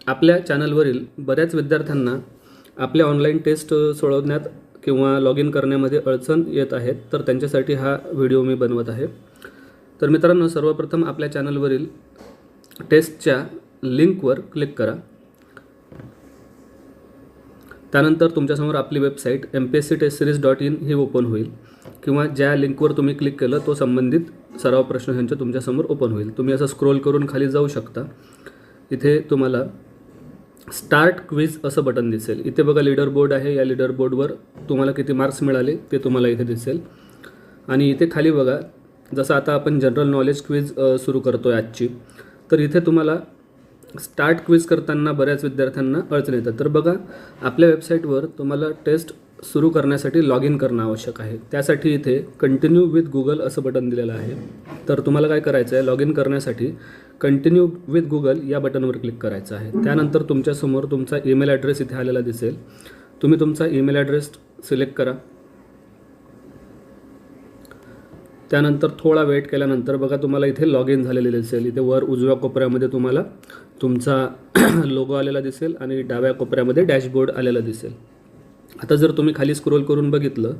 आपल्या चॅनलवरील बऱ्याच विद्यार्थ्यांना आपल्या ऑनलाईन टेस्ट सोडवण्यात किंवा लॉग इन करण्यामध्ये अडचण येत आहेत, तर त्यांच्यासाठी हा व्हिडिओ मी बनवत आहे। तर मित्रांनो, सर्वप्रथम आपल्या चॅनलवरील टेस्टच्या लिंकवर क्लिक करा। त्यानंतर तुमच्यासमोर आपली वेबसाईट mpsctestseries.in ही ओपन होईल किंवा ज्या लिंकवर तुम्ही क्लिक केलं तो संबंधित सराव प्रश्नसंच तुमच्यासमोर ओपन होईल। तुम्ही असं स्क्रोल करून खाली जाऊ शकता। इथे तुम्हाला स्टार्ट क्विज असं बटन दिसेल। इथे बघा लीडर बोर्ड आहे। या लीडर बोर्डवर तुम्हाला किती मार्क्स मिळाले ते तुम्हाला इथे दिसेल। आणि इथे खाली बघा, जसं आता आपण जनरल नॉलेज क्विज सुरू करतोय आजची, तर इथे तुम्हाला स्टार्ट क्विज करताना बऱ्याच विद्यार्थ्यांना अडचण येतात। तर बघा, आपल्या वेबसाईटवर तुम्हाला टेस्ट सुरू करण्यासाठी लॉग इन करणं आवश्यक आहे। त्यासाठी इथे कंटिन्यू विथ गुगल असं बटन दिलेलं आहे। तर तुम्हाला काय करायचं आहे, लॉग इन करण्यासाठी कंटिन्यू विथ गुगल या बटनवर क्लिक करायचं आहे। त्यानंतर तुमच्यासमोर तुमचा ईमेल ॲड्रेस इथे आलेला दिसेल। तुम्ही तुमचा ईमेल ॲड्रेस सिलेक्ट करा। त्यानंतर थोडा वेट केल्यानंतर बघा तुम्हाला इथे लॉग इन झालेले दिसेल। इथे वर उजव्या कोपऱ्यामध्ये तुम्हाला तुमचा लोगो आलेला दिसेल आणि डाव्या कोपऱ्यामध्ये डॅशबोर्ड आलेला दिसेल। आता जर तुम्ही खाली स्क्रोल करून बघितलं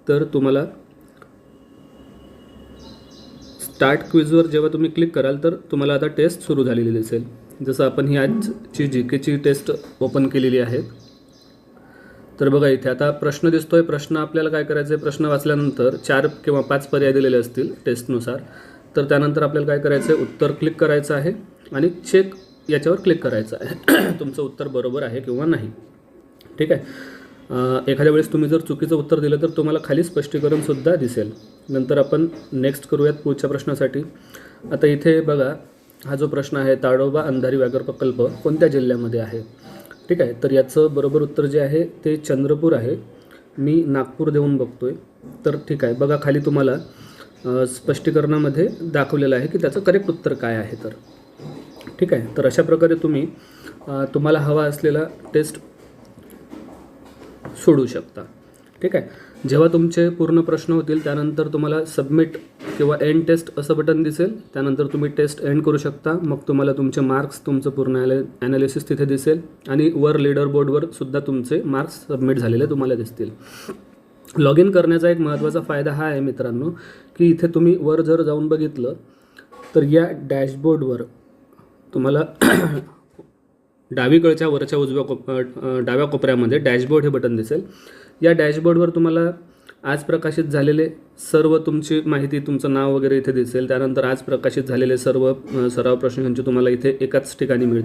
तर तुम्हाला स्टार्ट क्विजवर जेव्हा तुम्ही क्लिक कराल तर तुम्हाला आता टेस्ट सुरू झालेली दिसेल। जसं आपण ही आजची जीकेची टेस्ट ओपन केलेली आहे। तर बघा, इथे आता प्रश्न दिसतोय। प्रश्न आपल्याला काय करायचं आहे, प्रश्न वाचल्यानंतर 4 किंवा 5 पर्याय दिलेले असतील टेस्टनुसार। तर त्यानंतर आपल्याला काय करायचं आहे, उत्तर क्लिक करायचं आहे आणि चेक याच्यावर क्लिक करायचं आहे तुमचं उत्तर बरोबर आहे किंवा नाही। ठीक आहे। एखाद्या वेळेस तुम्ही जर चुकीचं उत्तर दिलं तर तुम्हाला खाली स्पष्टीकरणसुद्धा दिसेल। नंतर आपण नेक्स्ट करूयात पुढच्या प्रश्नासाठी। आता इथे बघा, हा जो प्रश्न आहे, ताडोबा अंधारी व्याघ्र प्रकल्प कोणत्या जिल्ह्यामध्ये आहे? ठीक आहे। तर याचं बरोबर उत्तर जे आहे ते चंद्रपूर आहे। मी नागपूर देऊन बघतोय। तर ठीक आहे, बघा खाली तुम्हाला स्पष्टीकरणामध्ये दाखवलेलं आहे की त्याचं करेक्ट उत्तर काय आहे। तर ठीक आहे। तर अशा प्रकारे तुम्ही तुम्हाला हवा असलेला टेस्ट सोडू शकता। ठीक आहे। जेव्हा तुमचे पूर्ण प्रश्न होतील त्यानंतर तुम्हाला सबमिट किंवा एंड टेस्ट असं बटन दिसेल। त्यानंतर तुम्ही टेस्ट एंड करू शकता। मग तुम्हाला तुमचे मार्क्स, तुमचं पूर्ण ॲनालिसिस तिथे दिसेल आणि वर लीडर बोर्डवर सुद्धा तुमचे मार्क्स सबमिट झालेले तुम्हाला दिसतील। लॉग इन करण्याचा एक महत्त्वाचा फायदा हा आहे मित्रांनो, की इथे तुम्ही वर जर जाऊन बघितलं तर या डॅशबोर्डवर तुम्हाला डावीकडच्या वरच्या डाव्या कोपऱ्यामध्ये डॅशबोर्ड हे बटन दिसेल। या डॅशबोर्डवर तुम्हाला आज प्रकाशित झालेले सर्व तुमची माहिती, तुमचं नाव वगैरे इथे दिसेल। त्यानंतर आज प्रकाशित झालेले सर्व सराव प्रश्नसंच तुम्हाला इथे एकाच ठिकाणी मिळतील।